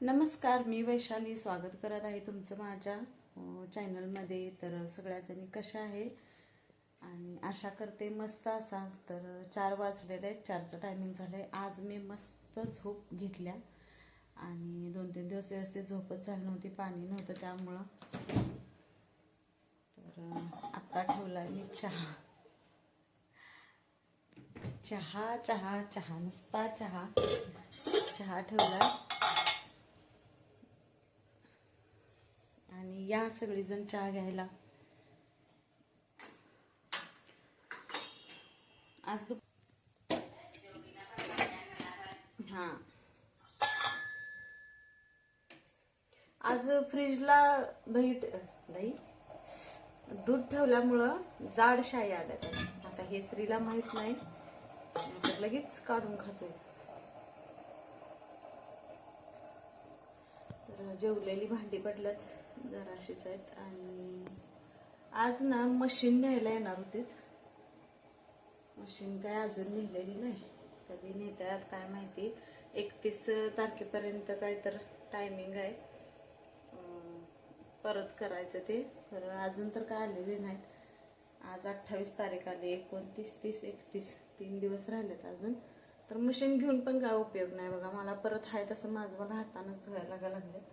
नमस्कार, मी वैशाली स्वागत करत आहे तुमचं माझ्या चॅनलमध्ये. तर सगळ्याजणी कशा आहे आणि आशा करते मस्त असाल. तर 4 वाजलेले आहेत, 4चं टायमिंग झालंय. आज मी मस्त झोप घेतल्या आणि 2-3 दिवस व्यवस्थित झोपच झाली नव्हती, पाणी नव्हतं त्यामुळं. तर आत्ता ठेवलाय मी चहा चहा चहा चहा नुसता चहा चहा ठेवलाय. आणि या सगळीजण चहा घ्यायला. आज हां आज फ्रीजला दही दूध ठेवल्यामुळं जाड शाई आल्या त्याला. आता हे श्रीला माहित नाही, तर लगेच काढून खातोय. तर जेवलेली भांडी पडल्यात जराशीच आहेत. आणि आज ना मशीन न्यायला येणार होते. मशीन काय अजून नेलेली नाही, कधी नेतात काय माहिती. 31 तारखेपर्यंत काय तर टायमिंग आहे परत करायचं ते. तर अजून तर काय आलेले नाहीत. आज 28 तारीख आली, 29, 30, 31 3 दिवस राहिलेत अजून. तर मशीन घेऊन पण काय उपयोग नाही बघा. मला परत आहे तसं माझं मला हातानंच धुवायला लागलेत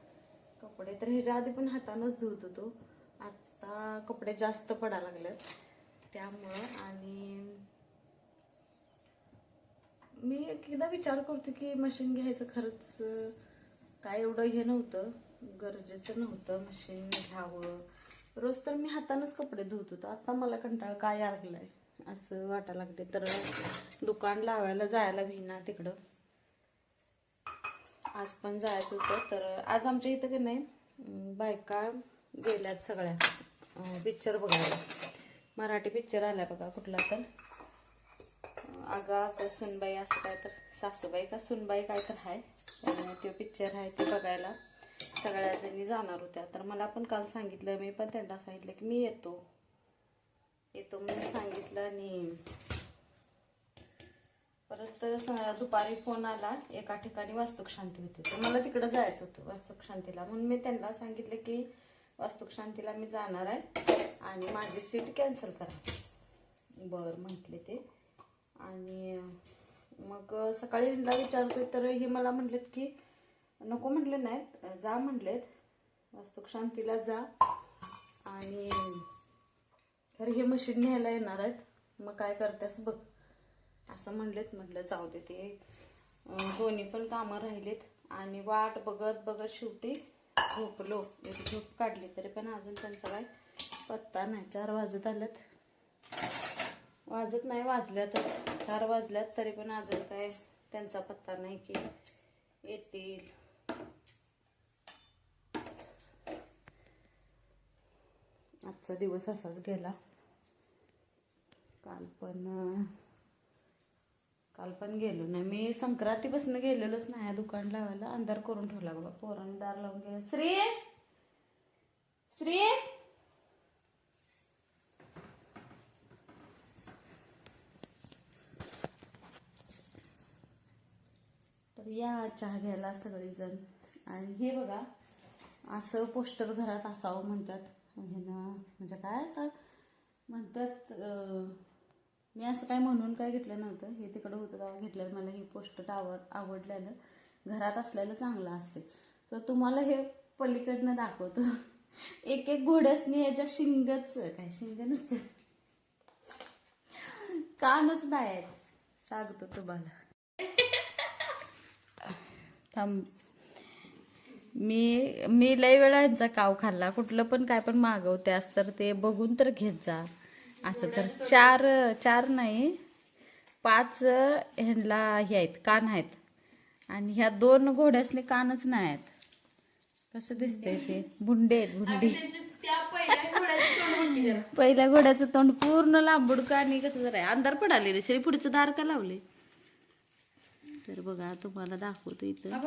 कपडे. तर ह्याच्या आधी पण हातानंच धुत होतो, आता कपडे जास्त पडायला लागलेत त्यामुळं. आणि मी एकदा विचार करते की मशीन घ्यायचं खरंच काय एवढं हे नव्हतं, गरजेचं नव्हतं मशीन घ्यावं. रोज तर मी हातानंच कपडे धुत होतो. आता मला कंटाळा काय लागलाय असं वाटायला लागले. तर दुकान लावायला जायला भिना तिकडं. आज पण जायचं होतं. तर आज आमच्या इथं की नाही बायका गेल्यात सगळ्या पिक्चर बघायला. मराठी पिक्चर आलाय बघा कुठला तर, आगा का सुनबाई असं काय तर, सासूबाई का सुनबाई काय तर आहे. तो पिक्चर आहे ते बघायला सगळ्या जणी जाणार होत्या. तर मला पण काल सांगितलं, मी पण त्यांना सांगितलं की मी येतो म्हणून सांगितलं. आणि परत दुपारी फोन आला, एका ठिकाणी वास्तुक शांती होती, तर मला तिकडं जायचं होतं वास्तुक शांतीला. म्हणून मी त्यांना सांगितलं की वास्तुक शांतीला मी जाणार आहे आणि माझी सीट कॅन्सल करा. बरं म्हटले ते. आणि मग सकाळी ह्यांना विचारतोय तर हे मला म्हटलेत की नको म्हटले नाहीत, जा म्हटलेत वास्तुक शांतीला जा. आणि खरं हे मशीन न्यायला येणार आहेत, मग काय करतेस बघ असं म्हणलेत. म्हटलं जाऊ दे, ते दोन्ही पण कामं राहिलेत. आणि वाट बघत बघत शेवटी झोपलो. एक झोप काढली तरी पण अजून त्यांचा काय पत्ता नाही. 4 वाजत आल्यात, वाजत नाही वाजल्यातच 4 वाजल्यात तरी पण अजून काय त्यांचा पत्ता नाही की येतील. आजचा दिवस असाच गेला. काल पण गेलो नाही मी. संक्रांतीपासून गेलेलोच नाही दुकान लावायला. अंधार करून ठेवला बघा, पोरांनी दार लावून गेलं. श्री तर या चहा घ्यायला सगळेजण. आणि हे बघा असं पोस्टर घरात असावं म्हणतात. हे ना म्हणजे काय आता म्हणतात, मी असं काय म्हणून काय घेतलं नव्हतं. हे तिकडं होतं तेव्हा घेतलेलं. मला हे पोस्टर आवडलेलं. घरात असलेलं चांगलं असते. तर तुम्हाला हे पलीकडनं दाखवतो. एक घोड्यासनी याच्या शिंगच, काय शिंग नसते, कानच नाही आहेत, सांगतो तुम्हाला. थांब, मी लय वेळा यांचा काव खाल्ला. कुठलं पण काय पण मागवत्यास तर ते बघून तर घेत जा. असं तर 4 नाही 5 ह्यांना हे आहेत, कान आहेत. आणि ह्या 2 घोड्यासले कानच नाही आहेत. कसं दिसतंय ते, भुंडे आहेत भुंडी. पहिल्या घोड्याचं तोंड पूर्ण लांबूड का. आणि कसं जरा अंधार पडाले रे. श्री पुढचं दार का लावले. तर बघा तुम्हाला दाखवतो इथं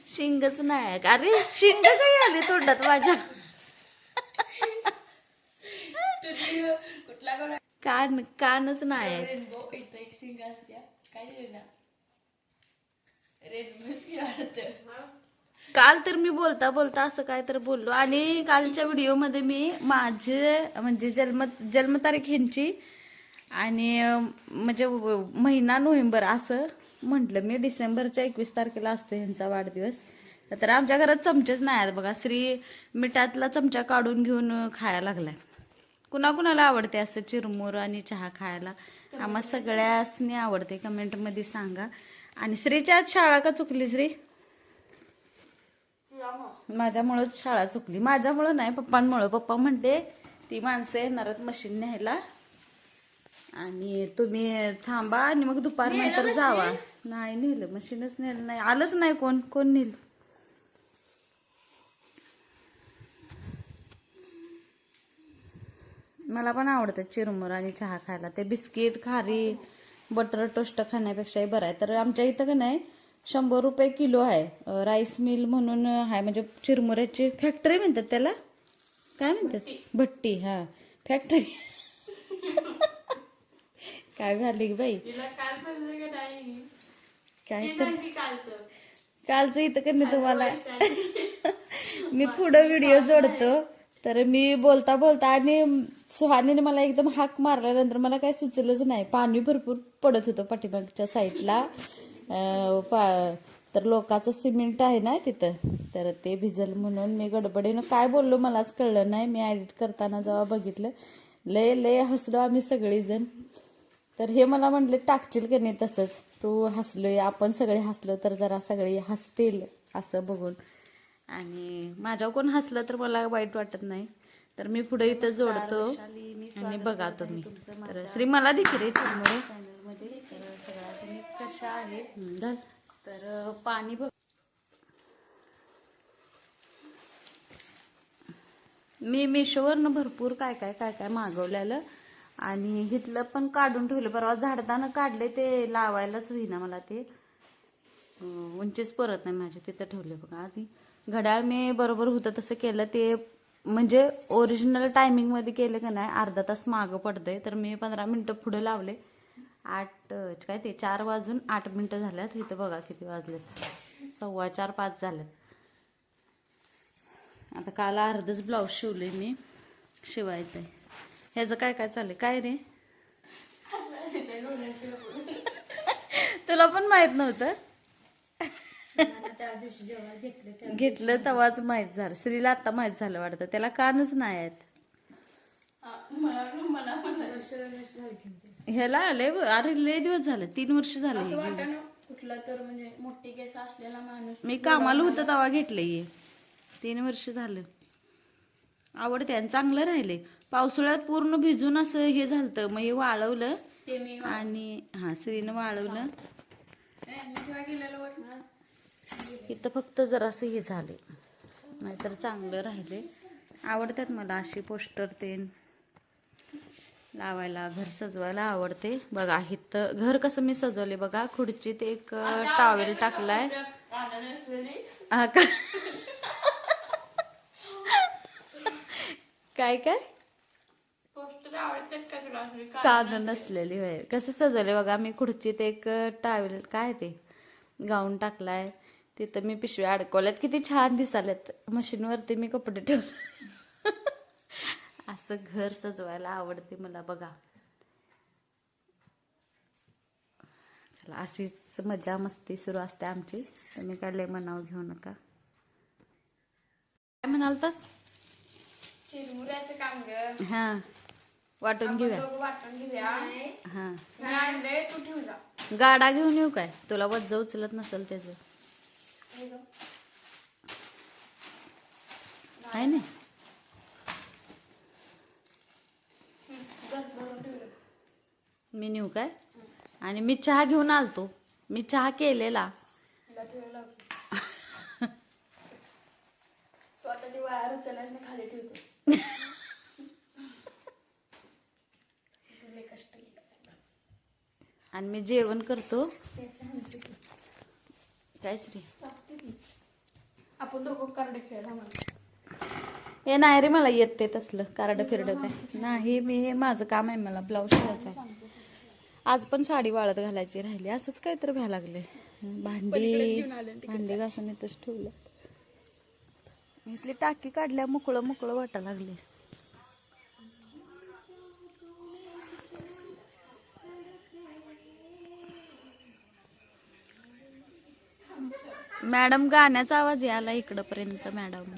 शिंगच नाही. अरे शिंग काही आले तोंडात माझ्या. कानच नाही. काल तर मी बोलता बोलता असं काय तर बोललो आणि कालच्या व्हिडिओमध्ये मी माझे म्हणजे जन्मतारीख ह्यांची आणि म्हणजे महिना नोव्हेंबर असं म्हटलं मी. डिसेंबरच्या 21 तारखेला असतो ह्यांचा वाढदिवस. तर आमच्या घरात चमचेच नाही आहेत बघा. श्री मिठातला चमचा काढून घेऊन खायला लागलाय. कुणाकुणाला आवडते असं चिरमुर आणि चहा खायला? आम्हा सगळ्यासनी आवडते. कमेंटमध्ये सांगा. आणि श्रीच्या आज शाळा का चुकली श्री? माझ्यामुळंच शाळा चुकली. माझ्यामुळं नाही, पप्पांमुळं. पप्पा म्हणते ती माणसं येणार मशीन न्यायला आणि तुम्ही थांबा आणि मग दुपारनंतर जावा. नाही नेलं, मशीनच नेलं नाही. आलंच नाही. कोण नेलं? मला पण आवडतं चिरमुर आणि चहा खायला. ते बिस्किट खारी बटर टोस्ट खाण्यापेक्षाही बरं आहे. तर आमच्या इथं का नाही 100 रुपये किलो आहे. राईस मिल म्हणून आहे, म्हणजे चिरमुऱ्याची फॅक्टरी म्हणतात त्याला. काय म्हणतात? भट्टी. हा, फॅक्टरी. काय झाली की बाई? काय तर कालचं इथं का नाही तुम्हाला मी पुढं व्हिडिओ जोडतो. तर मी बोलता बोलता आणि सुहानीने मला एकदम हाक मारल्यानंतर मला काही सुचलंच नाही. पाणी भरपूर पडत होतं पाठीमागच्या साईडला. तर लोकांचं सिमेंट आहे ना तिथं, तर ते भिजल म्हणून मी गडबडीनं काय बोललो मलाच कळलं नाही. मी एडिट करताना जेव्हा बघितलं लय हसलो आम्ही सगळेजण. तर हे मला म्हटले टाकशील की नाही तसंच, तू हसलोय आपण सगळे हसलो तर जरा सगळे हसतील असं बघून. आणि माझ्यावर कोण हसलं तर मला वाईट वाटत नाही. तर मी पुढे इथं जोडतो आणि बघा तुम्ही. तर श्री मला देखील रे चिरमुरे चॅनलमध्ये. तर सगळ्या तुम्ही कशा आहे? तर पाणी बघ. मी मिशोवरनं भरपूर काय मागवलेलं आणि इथलं पण काढून ठेवलं. परवा झाडताना काढले, ते लावायलाच होईना मला. ते उंचीच परत नाही माझे. तिथं ठेवले बघा. आधी घड्याळ मी बरोबर होतं तसं केलं. ते म्हणजे ओरिजिनल टायमिंग मध्ये केलं का नाही अर्धा तास मागं पडतंय. तर मी 15 मिनिटं पुढे लावले. 4 वाजून 8 मिनिटं झाल्यात. इथं बघा किती वाजलेत, 4:15 5 झालेत. आता काल अर्धच ब्लाऊज शिवले मी, शिवायचंय. ह्याचं काय चाललंय काय रे? तुला पण माहित नव्हतं? घेतलं तेव्हाच माहित झालं. श्रीला आता माहित झालं वाटतं. त्याला कानच नाही आहेत. ह्याला आले अरे लय दिवस झाले, 3 वर्ष झाले. कुठला तर म्हणजे मोठी केस असलेला माणूस मी कामाला होतं तेव्हा घेतलंय. 3 वर्ष झालं. आवडते आणि चांगलं राहिले. पावसाळ्यात पूर्ण भिजून असं हे झालं, मग हे वाळवलं आणि श्रीनं वाळवलं. इथं फक्त जरासं हे झाले, नाहीतर चांगलं राहिले. आवडतात मला अशी पोस्टर ते लावायला, घर सजवायला आवडते. बघा इथं घर कसं मी सजवले बघा. खुर्चीत एक टॉवेल टाकलाय. काय कान नसलेली होय. कसं सजवले बघा मी. खुर्चीत एक टॉवेल काय ते गाऊन टाकलाय. तिथं मी पिशव्या अडकवल्यात. किती छान दिसाल्यात. मशीनवरती मी कपडे ठेवले. असं घर सजवायला आवडते मला बघा. चला अशीच मजा मस्ती सुरू असते आमची. तुम्ही काय लय मनाव घेऊ नका. काय म्हणालतास? चिरमुऱ्याचं काम ग. हा, वाटून घेऊया. हा, तू ठेवला गाडा घेऊन येऊ काय? तुला वज्ज उचलत नसेल त्याच आहे ना. मी नेऊ काय? आणि मी चहा घेऊन आलतो. मी चहा केलेला. तू आता ती वायर उचलल्यास मी खाली ठेवतो. आणि मी जेवण करतो. काय श्री? आपण दोघं कार्ड खेळायला म्हणतो. हे नाही रे मला येत ते तसलं कार्ड फिरड काय नाही. मी माझं काम आहे, मला ब्लाऊज शिवायचा आहे. आज पण साडी वाळत घालायची राहिली. असंच काहीतरी व्हायला लागले. पलीकडेच घेऊन आले तिकडे. भांडी घासून इथंच ठेवलं. इथली टाकी काढल्या मोकळं मोकळं वाटायला लागले. मॅडम गाण्याचा आवाज यायला इकडं पर्यंत. मॅडम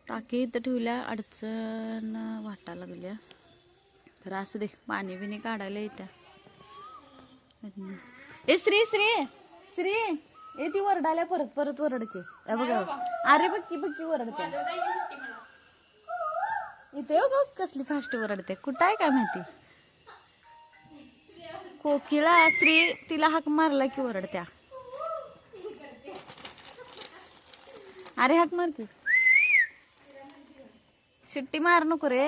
टाकी इथं ठेवल्या, अडचण वाटा लागल्या. तर असू दे, पाणी बिणी काढायला येत्या. ए श्री श्री श्री ए ती वरडाल्या परत परत वरडते. बघा अरे बक्की बक्की वरडते इथे. हो कसली फास्ट वरडते. कुठं आहे काय माहिती. कोकिळा श्री तिला हाक मारला की वरडत्या. अरे हाक मार की. शिट्टी मार नको रे.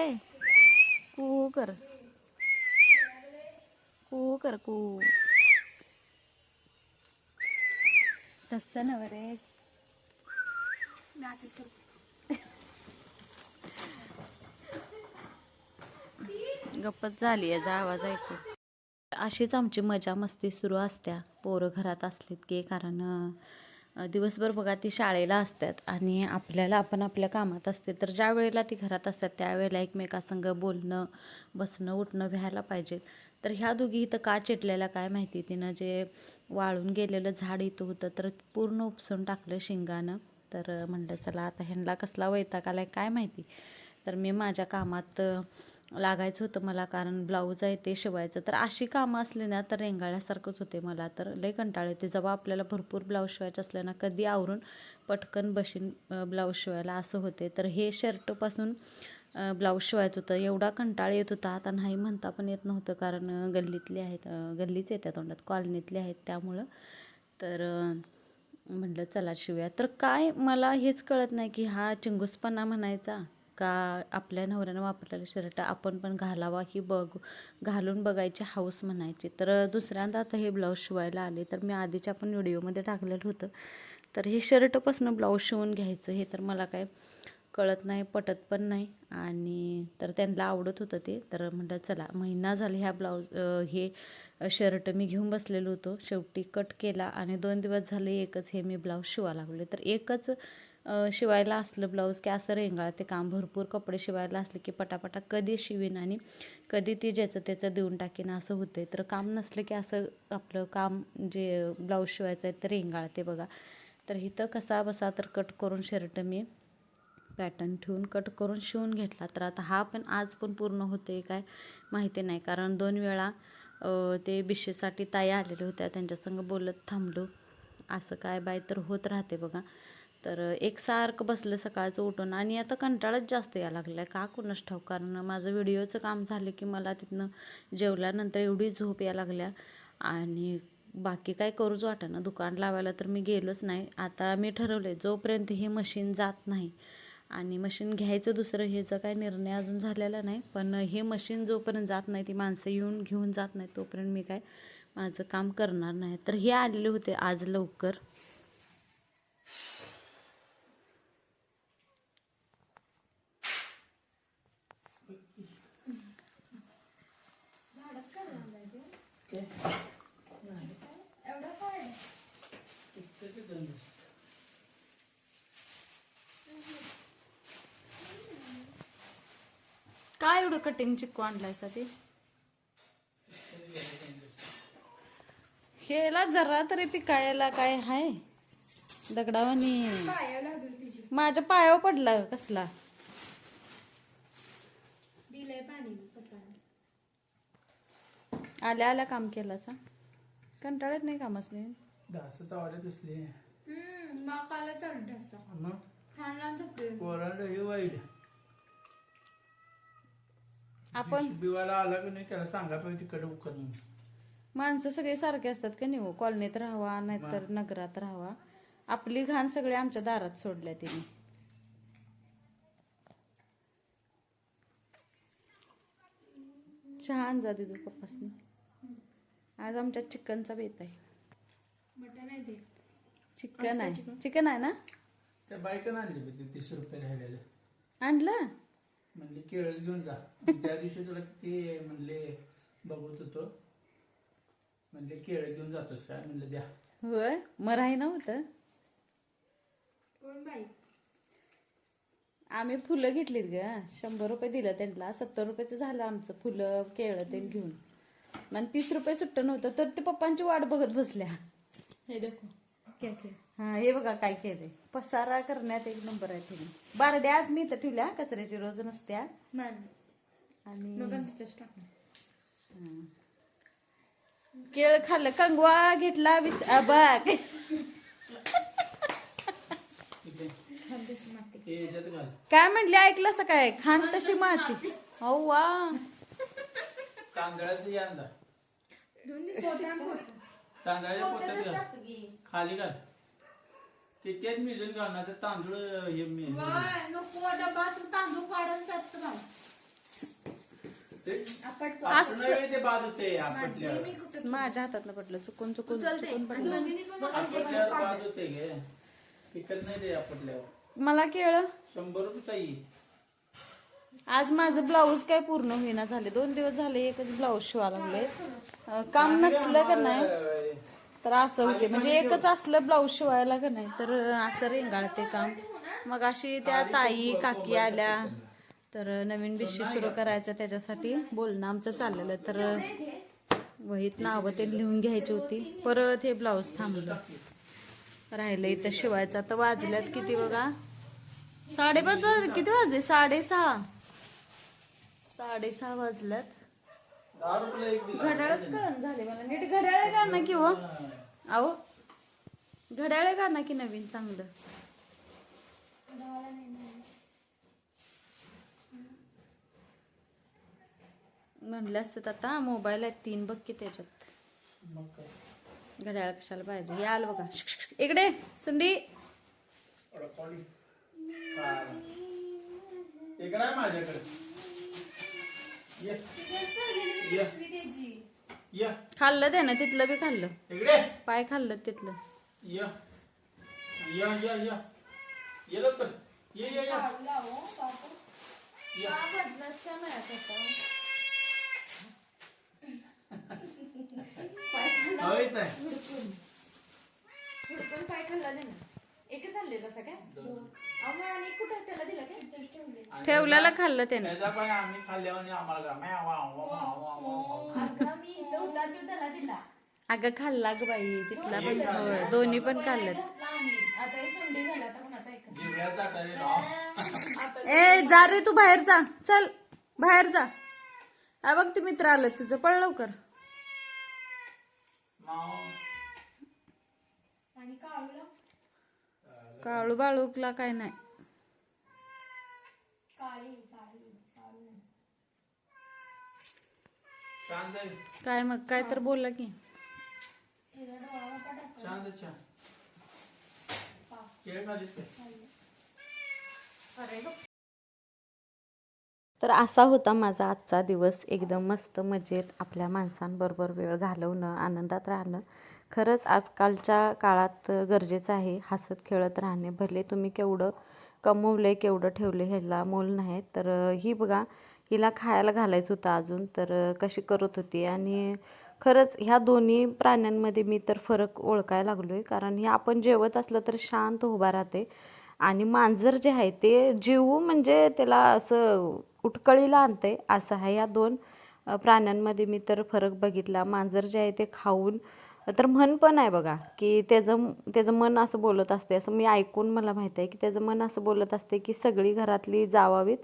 कू कर कू कर कू. तसं नव रे. गप्पत झाली याचा आवाज ऐकू. अशीच आमची मजा मस्ती सुरू असत्या पोरं घरात असलीत की. कारण दिवसभर बघा ती शाळेला असतात आणि आपल्याला आपण आपल्या कामात असते. तर ज्या वेळेला ती घरात असतात त्यावेळेला एकमेकासंग बोलणं बसणं उठणं व्हायला पाहिजे. तर ह्या दोघी इथं का चिडलेल्या काय माहिती. तिनं जे वाळून गेलेलं झाड इथं होतं तर पूर्ण उपसून टाकलं शिंगानं. तर म्हणलं चला आता ह्यांना कसला वैताग आलाय काय माहिती. तर मी माझ्या कामात लागायचं होतं मला, कारण ब्लाऊज आहे ते शिवायचं. तर अशी कामं असली ना तर रेंगाळल्यासारखंच होते मला. तर लई कंटाळ येते जेव्हा आपल्याला भरपूर ब्लाऊज शिवायचे असले ना. कधी आवरून पटकन बशीन ब्लाऊज शिवायला असं होते. तर हे शर्टपासून ब्लाऊज शिवायचं होतं. एवढा कंटाळ येत होता आता नाही म्हणता पण येत नव्हतं. कारण गल्लीतले आहेत, गल्लीच येत्या तोंडात, कॉलनीतले आहेत त्यामुळं. तर म्हटलं चला शिवूया. तर काय मला हेच कळत नाही की हा चिंगूसपणा म्हणायचा का आपल्या नवऱ्यानं वापरलेलं शर्ट आपण पण घालावा ही घालून बघायची हौस म्हणायची. तर दुसऱ्यांदा आता हे ब्लाऊज शिवायला आले. तर मी आधीच्या पण व्हिडिओमध्ये टाकलेलं होतं. तर हे शर्टपासून ब्लाऊज शिवून घ्यायचं हे तर मला काय कळत नाही पटत पण नाही. आणि तर त्यांना आवडत होतं ते. तर म्हटलं चला महिना झाला ह्या हे शर्ट मी घेऊन बसलेलो होतो. शेवटी कट केला आणि 2 दिवस झाले एकच हे मी ब्लाऊज शिवायला लागले. तर एकच शिवायला असलं ब्लाऊज की असं रेंगाळते काम. भरपूर कपडे शिवायला असले की पटापटा कधी शिवीन आणि कधी ती ज्याचं त्याचं देऊन टाकीन असं होते. तर काम नसलं की असं आपलं काम जे ब्लाऊज शिवायचं आहे तर रेंगाळते बघा. तर इथं कसा बसा तर कट करून शर्ट मी पॅटर्न ठेवून कट करून शिवून घेतला. तर आता हा पण आज पण पूर्ण होते काय माहिती नाही. कारण 2 वेळा ते बिशेसाठी ताई आलेल्या होत्या त्यांच्यासंग बोलत थांबलो. असं काय बाय तर होत राहते बघा. तर एकसारखं बसलं सकाळचं उठून आणि आता कंटाळाच जास्त यायला लागला आहे का कुणास ठाऊक. कारण माझं व्हिडिओचं काम झालं की मला तिथनं जेवल्यानंतर एवढी झोप यायला लागल्या आणि बाकी काय करूच वाटेना. दुकान लावायला तर मी गेलोच नाही. आता मी ठरवलं आहे जोपर्यंत हे मशीन जात नाही आणि मशीन घ्यायचं दुसरं ह्याचा काय निर्णय अजून झालेला नाही. पण हे मशीन जोपर्यंत जात नाही ती माणसं येऊन घेऊन जात नाही तोपर्यंत मी काय माझं काम करणार नाही. तर हे आलेले होते आज लवकर. काय एवढं कटिंग चिक्कू आणलायसा ते हेला जरा तरी पिकायला काय हाय दगडावानी. माझ्या पायावर पडला कसला. आल्या आल्या काम केलासा. कंटाळत नाही काम असले आपण आला की नाही त्याला सांगा पाहिजे तिकडे उकर. माणसं सगळे सारखे असतात का नाही हो. कॉलनीत राहावा नाहीतर नगरात राहावा. आपली घाण सगळे आमच्या दारात सोडल्या तिने. छान जा दे तू पप्पासनी. आज आमच्या चिकनचा बेत आहे. चिकन आहे. चिकन आहे ना. त्या बायकानं आणली 30 रुपये राहिलेलं आणलं म्हणले केळच घेऊन जा. त्या दिवशी तुला किती म्हणले बघत होतो म्हणले केळं घेऊन जातोस काय म्हणलं द्या. होय मग राही नव्हतं. कोण बाई? आम्ही फुलं घेतलीत ग, 100 रुपये दिलं त्यांना. 70 रुपयाचं झालं आमचं फुलं केळं ते घेऊन. मग 30 रुपये सुट्ट नव्हतं तर ते पप्पांची वाट बघत बसल्या. हे देखो क्या क्या हा हे बघा काय केलंय. पसारा करण्यात एक नंबर आहे तिने. बारड्या आज मी इथं ठेवल्या, कचऱ्याची रोज नसत्या. नाही आणि नको तिथेच टाक. केळ खाल्लं, कंगवा घेतला बघ. इथे खानदेशी माती. हे याच्यात घाल. काय म्हणले ऐकलं काय? खाण तशी माती. हो वा. तांदळाचं हे आणला. तांदळाच्या पोत्यात घाल. खाली घाल. त्याच्यात मिळून घालणार तर तांदूळ हे नको डबा तू तांदूळ पाडून त्यात घाल. असं- ते बाद होते आपल्यावर. माझ्या हातात पडलं चुकून चुकून चलते चुकून आणि पडलं. मम्मीने पण मला आपल्यावर बाद होते गे. पिकत नाही ते आपल्यावर. मला केळ 100 रुपये येईल. आज माझं ब्लाऊज काय पूर्ण होईना झाले. 2 दिवस झाले एकच ब्लाऊज शिवा लागले. काम नसलं का नाही तर असं होते. म्हणजे एकच असलं ब्लाऊज शिवायला का नाही तर असं रेंगाळते काम. मग अशी त्या ताई काकी आल्या तर नवीन बिशी सुरू करायचं त्याच्यासाठी बोलणं आमचं चाललेलं. तर वहीत नावं ते लिहून घ्यायची होती. परत हे ब्लाऊज थांबलं राहिलं इथं शिवायचं. आता वाजल्यात किती बघा, 5:30 किती वाजले? 6:30 वाजल्यात. 10 रुपये एक दिला. घड्याळच कळण झाले मला. नीट घड्याळ का ना किंवा अहो घड्याळ का ना की नवीन चांगलं. म्हणलं असतं आता मोबाईल आहेत 3 बघ की त्याच्यात. मग काय? घड्याळ कशाला पाहिजे. हे आलं बघा. इकडे सुंडी. अडकवली. इकडे आहे माझ्याकडे. ये. ये. खाल्लं ते ना तिथलं बी खाल्लं. इकडे पाय खाल्लं तिथलं. ये. ये ये ये ये लवकर. ये ये ये ये. होय ताई. हुडकून काय खाल्ला दे ना. एकच चाललेलं असं काय? अहो आणि कुठं त्याला दिलं काय? इथेच ठेवले. ठेवल्याला खाल्लं त्यानं. त्याचा पाय आम्ही खाल्ल्यावर आम्हाला म्याव, वाव, वाव, वाव, वाव. अगं मी इथं होता तो त्याला दिला. अगं खाल्ला ग बाई तिथला पण. होय दोन्ही पण खाल्लं. घातला आम्ही. आता हे सोंडी झाला आता कुणाचा ऐकत. जिवळ्याचा तरी राव. ए जा रे तू बाहेर जा. चल बाहेर जा. हा बघ ते मित्र आलं तुझं. पळ लवकर. माव. आणि काळूला काळू बाळूकला काय नाही. काळी काळी काळू. चांद आहे. काय मग काय तर बोलला की. त्याचा डोळा मोठा टाक. चांद छान. केळ खालीस काय? अरे बघ. तर असा होता माझा आजचा दिवस. एकदम मस्त मजेत आपल्या माणसांबरोबर वेळ घालवणं, आनंदात राहणं खरंच आजकालच्या काळात गरजेचं आहे. हसत खेळत राहणे. भले तुम्ही केवढं कमवले केवढं ठेवले ह्याला मोल नाही. तर ही बघा हिला खायला घालायचं होतं अजून तर कशी करत होती. आणि खरंच ह्या दोन्ही प्राण्यांमध्ये मी तर फरक ओळखायला लागलो आहे. कारण हे आपण जेवत असलं तर शांत उभा राहते आणि मांजर जे आहे ते जीव म्हणजे त्याला असं उटकळीला आणते असं आहे. या 2 प्राण्यांमध्ये मी तर फरक बघितला. मांजर जे आहे ते खाऊन तर म्हण पण आहे बघा की त्याचं मन असं बोलत असते. असं मी ऐकून मला माहिती आहे की त्याचं मन असं बोलत असते की सगळी घरातली जावावीत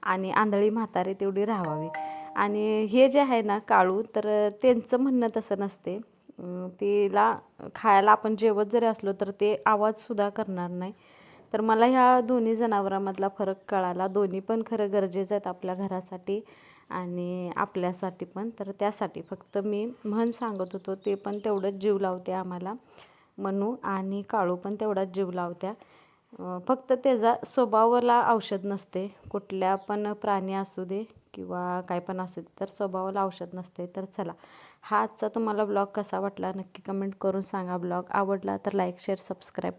आणि आंधळी म्हातारी तेवढी राहावी. आणि हे जे आहे ना काळू तर त्यांचं म्हणणं तसं नसते. तिला खायला आपण जेवत जरी असलो तर ते आवाजसुद्धा करणार नाही. तर मला ह्या दोन्ही जनावरांमधला फरक कळाला. दोन्ही पण खरं गरजेचं आहेत आपल्या घरासाठी आणि आपल्यासाठी पण. तर त्यासाठी फक्त मी म्हण सांगत होतो ते पण तेवढंच जीव लावते आम्हाला. मनू आणि काळू पण तेवढाच जीव लावत्या. फक्त त्याचा स्वभावाला औषध नसते. कुठल्या पण प्राणी असू दे किंवा काय पण असू दे तर स्वभावाला औषध नसते. तर चला हा आजचा तुम्हाला ब्लॉग कसा वाटला नक्की कमेंट करून सांगा. ब्लॉग आवडला तर लाईक शेअर सबस्क्राईब